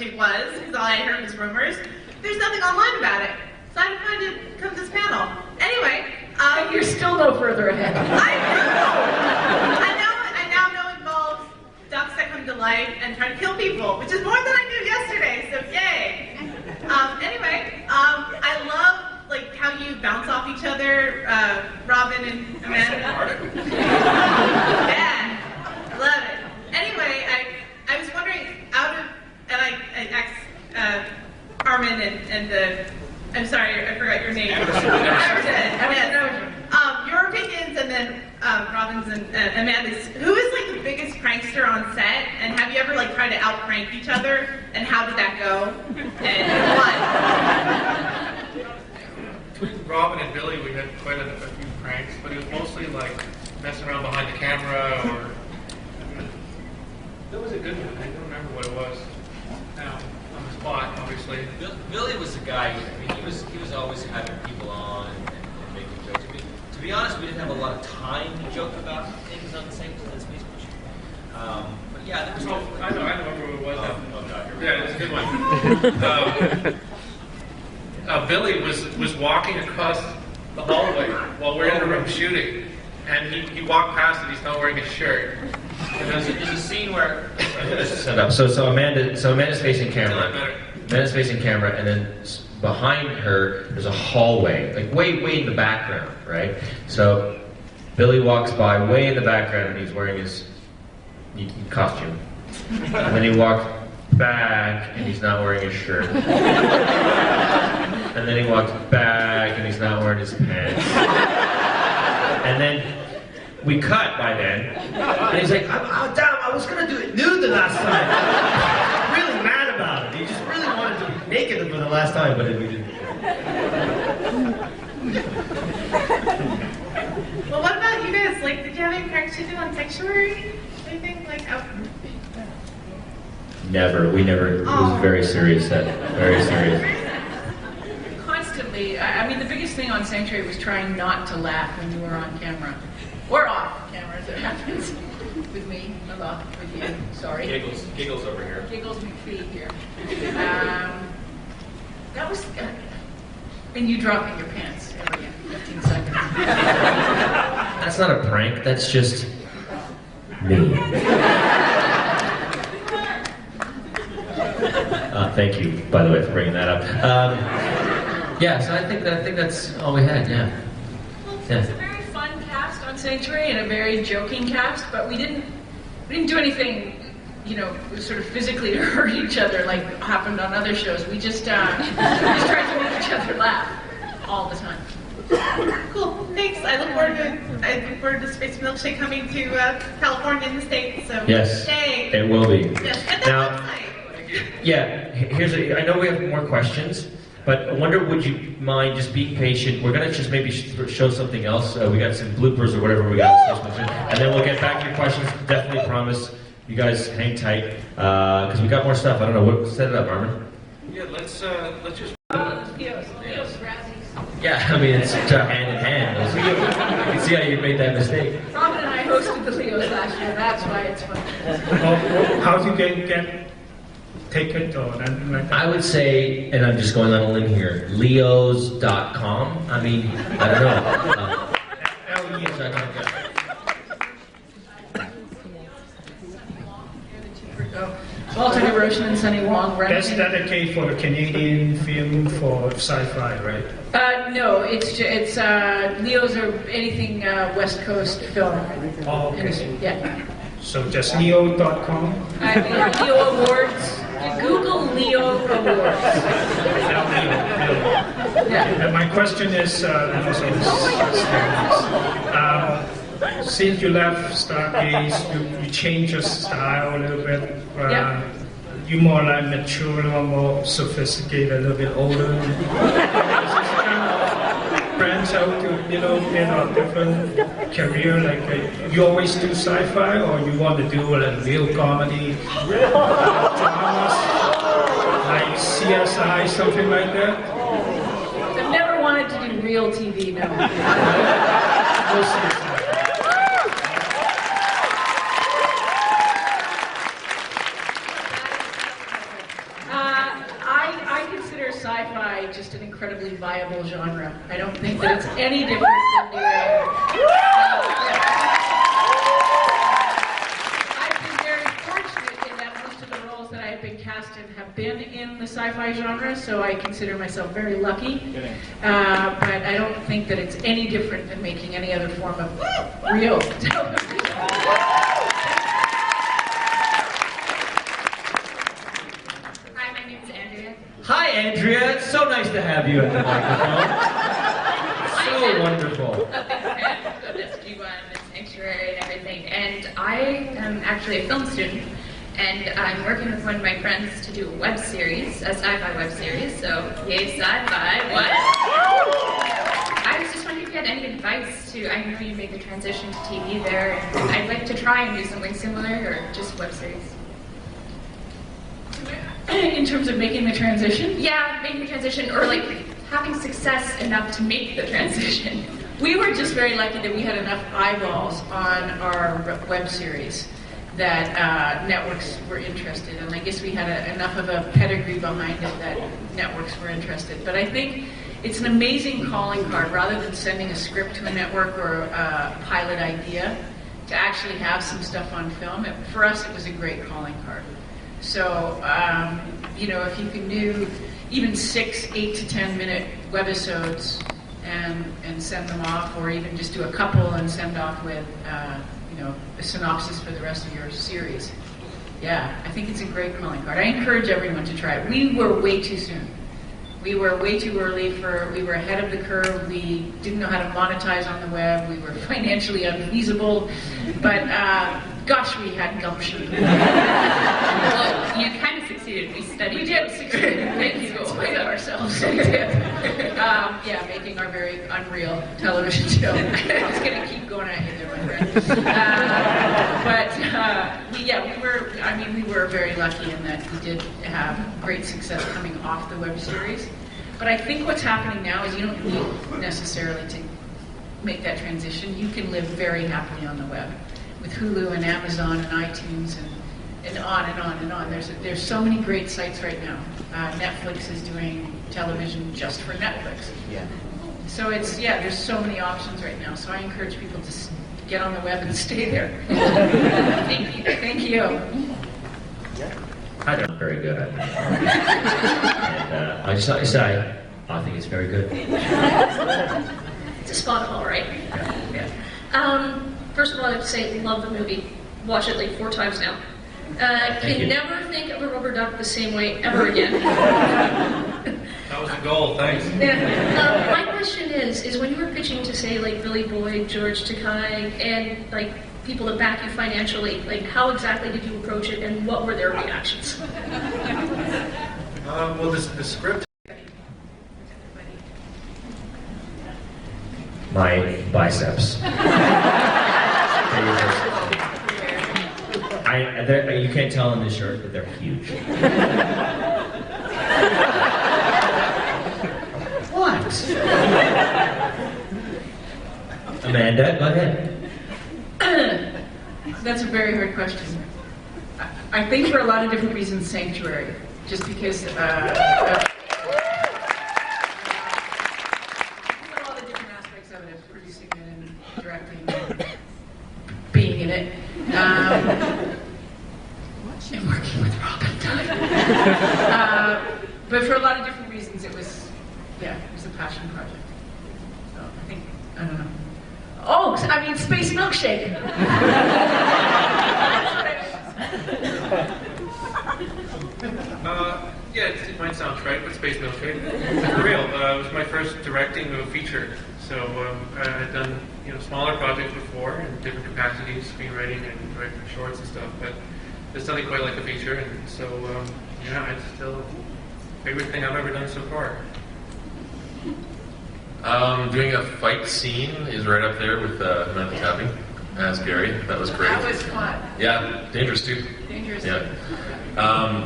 Milkshake was, because all I heard was rumors. There's nothing online about it. So I decided to come to this panel. Anyway, And you're still no further ahead. I now know it involves ducks that come to life and try to kill people, which is more than I knew yesterday, so yay. Anyway, I love like how you bounce off each other, Robin and Amanda. Yeah, I love it. Anyway, I was wondering, Armin and I'm sorry, I forgot your name. Everton. Your opinions, and then Robin's and Amanda's. Who is like the biggest prankster on set? And have you ever like tried to out-prank each other? And how did that go? And what? Between Robin and Billy, we had quite a few pranks, but it was mostly like messing around behind the camera, or that was a good one. I don't remember what it was now on the spot, obviously. Billy was the guy. I mean, he was always having people on and making jokes. To be honest, we didn't have a lot of time to joke about things on the same Space Station. But yeah, there was. I remember what it was. Yeah, it was a good one. Billy was walking across the hallway while we're in the room shooting, and he walked past and he's not wearing a shirt. And there's a scene where set up. So Amanda's facing camera. Amanda's facing camera, and then behind her there's a hallway, like way in the background, right? So Billy walks by way in the background, and he's wearing his costume, and then he walks back, and he's not wearing his shirt, and then he walks back, and he's not wearing his pants, and then we cut by then, and he's like, damn, I was gonna do it nude the last time. Really mad about it. He just really wanted to be naked for the last time, but we didn't. Well, what about you guys? Like, did you have any pranks to do on Sanctuary? Anything like out? Never. We never. It was a very serious set. Very serious. Constantly. I mean, the biggest thing on Sanctuary was trying not to laugh when you were on camera. Or off camera, as it happens. With me, a lot with you. Sorry. Giggles over here. Giggles McPhee here. That was. And you dropping your pants every 15 seconds. That's not a prank. That's just me. Thank you, by the way, for bringing that up. Yeah, so I think that's all we had. Yeah. It's a very fun cast on Sanctuary and a very joking cast, but we didn't do anything, sort of physically to hurt each other like happened on other shows. We just tried to make each other laugh all the time. Cool, thanks. I look forward to Space Milkshake coming to California in the States. So Yes, yay. it will be. Yes, get that Now, website. yeah. I know we have more questions. But I wonder, would you mind just being patient? We're gonna just maybe show something else. We got some bloopers or whatever we got, and then we'll get back to your questions. Definitely promise. You guys hang tight, because we got more stuff. I don't know. What set it up, Armin? Yeah, let's just. Leo's Razzies. Yeah, I mean it's hand in hand. You can see how you made that mistake. Robin and I hosted the Leos last year. That's why it's fun. How do you get ticket or anything like that? I would say, and I'm just going on a limb here, leos.com. I mean, I don't know. Walter Hiroshima and Sunny Wong. That's dedicated for the Canadian film for sci-fi, right? No, it's Leos or anything West Coast film. Oh, okay. Yeah. So just leo.com? Leo Awards. Google Leo Awards. Yeah. And my question is, since you left Stargaze, you changed your style a little bit. You more like mature, or more sophisticated, a little bit older. Branch out to get a different career. Like you always do sci-fi, or you want to do like real comedy, dramas, like CSI, something like that. I've never wanted to do real TV. No. sci-fi just an incredibly viable genre. I don't think that it's any different than I've been very fortunate in that most of the roles that I've been cast in have been in the sci-fi genre, so I consider myself very lucky. But I don't think that it's any different than making any other form of real television. Hi, my name is Andrea. Hi, Andrea. It's so nice to have you at the microphone. So wonderful. Of this G1, this sanctuary and everything. And I am actually a film student, and I'm working with one of my friends to do a web series, a sci-fi web series. So, yay, sci-fi, what? I was just wondering if you had any advice to, I know you made the transition to TV there, and I'd like to try and do something similar, or just web series. In terms of making the transition? Yeah, making the transition, or like having success enough to make the transition. We were just very lucky that we had enough eyeballs on our web series that networks were interested, and I guess we had enough of a pedigree behind it that networks were interested. But I think it's an amazing calling card, rather than sending a script to a network or a pilot idea, to actually have some stuff on film. For us, it was a great calling card. So, you know, if you can do even 6 8 to 10 minute webisodes and send them off, or even just do a couple and send off with, you know, a synopsis for the rest of your series. Yeah, I think it's a great calling card. I encourage everyone to try it. We were way too soon. We were way too early we were ahead of the curve. We didn't know how to monetize on the web. We were financially unfeasible. But gosh, we had gumption. Well, you kind of succeeded. We studied. We did succeed. Thank you. In spite of ourselves. We did. Yeah, making our very unreal television show. It's going to keep going at you there, my friend. We were very lucky in that we did have great success coming off the web series. But I think what's happening now is you don't need necessarily to make that transition. You can live very happily on the web with Hulu and Amazon and iTunes and on and on and on. There's so many great sites right now. Netflix is doing television just for Netflix. Yeah. So there's so many options right now. So I encourage people to get on the web and stay there. Thank you. Thank you. I'm not very good at it. And I think it's very good. It's a spot on, right? Yeah. First of all, I have to say, love the movie. Watch it like 4 times now. Thank you. Can never think of a rubber duck the same way ever again. That was the goal, thanks. My question is when you were pitching to say like Billy Boyd, George Takei, and like people that back you financially, like how exactly did you approach it, and what were their reactions? Well, the script. My biceps. You can't tell in this shirt, but they're huge. What? Amanda, go ahead. That's a very hard question. I think for a lot of different reasons, Sanctuary. Just because all the different aspects of it, producing it and directing, and being in it, and working with Robin. But for a lot of different reasons, it was a passion project. So I think, I don't know. Oh, I mean, Space Milkshake. It might sound trite, but Space Milkshake. For real, it was my first directing of a feature. So I had done smaller projects before in different capacities, screenwriting and directing shorts and stuff. But there's nothing quite like a feature, and so it's still the favorite thing I've ever done so far. Doing a fight scene is right up there with Samantha Tapping as Gary. That was great. That was fun. Yeah, dangerous too. Dangerous. Yeah.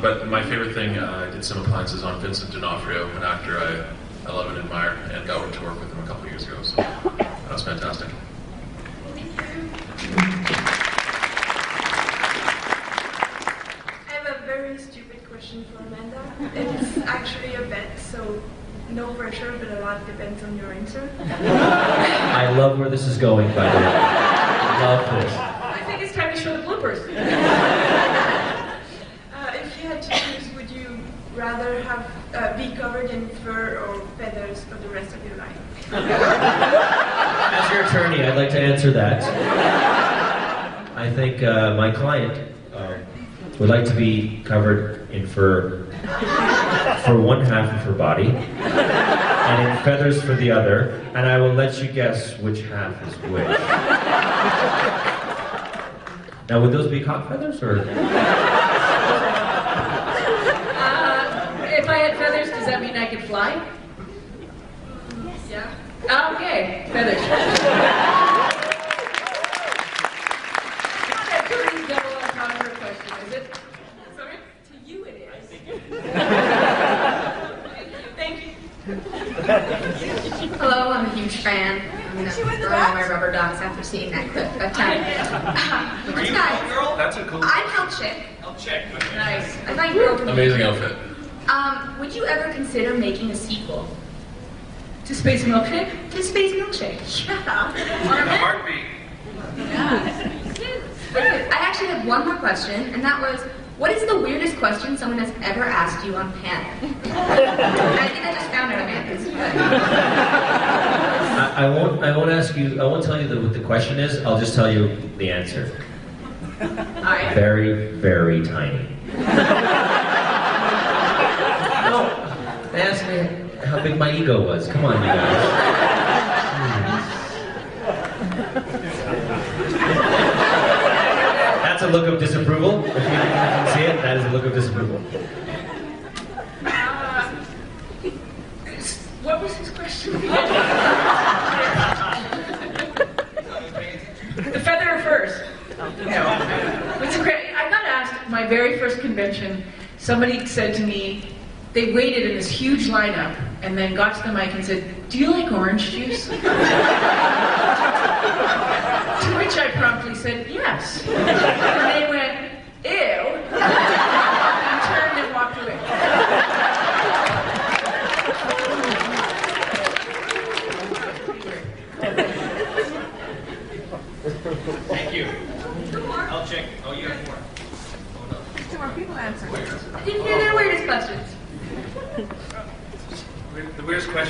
But my favorite thing, I did some appliances on Vincent D'Onofrio, an actor I love and admire, and got to work with him a couple years ago. So that was fantastic. I have a very very stupid question for Amanda. It's actually a bet, so no pressure, but a lot depends on your answer. I love where this is going, by the way. I love this. I think it's time to show the bloopers. If you had to choose, would you rather have be covered in fur or feathers for the rest of your life? As your attorney, I'd like to answer that. I think my client would like to be covered in fur for one half of her body, and in feathers for the other, and I will let you guess which half is which. Now, would those be hot feathers, or? If I had feathers, does that mean I could fly? Yeah. Okay, feathers. That Cody's double entendre question, is it? Sorry? To you it is. Thank you. Hello, I'm a huge fan. I'm gonna throw on my rubber ducks after seeing that clip. But Are you a guys, girl? That's a cool. I'm Hell Chick. I'll check. Okay. Nice. I thought you were open. Amazing outfit. Would you ever consider making a sequel To Space Milkshake? to Space Milkshake? Yeah. In a heartbeat. I actually have one more question, and that was, what is the weirdest question someone has ever asked you on panel? I think I just found out Amanda's. I won't ask you. I won't tell you what the question is. I'll just tell you the answer. Alright. Very, very tiny. No, they asked me how big my ego was. Come on, you guys. That's a look of disapproval. If you can see it, that is a look of disapproval. What was his question? The feather first. No. It's great. I got asked at my very first convention, somebody said to me, they waited in this huge lineup and then got to the mic and said, "Do you like orange juice?" To which I promptly said, "Yes." And they went, "Ew." And turned and walked away. Thank you. I'll check. Oh, you have more. Oh, no. I didn't hear their weirdest questions. The weirdest question.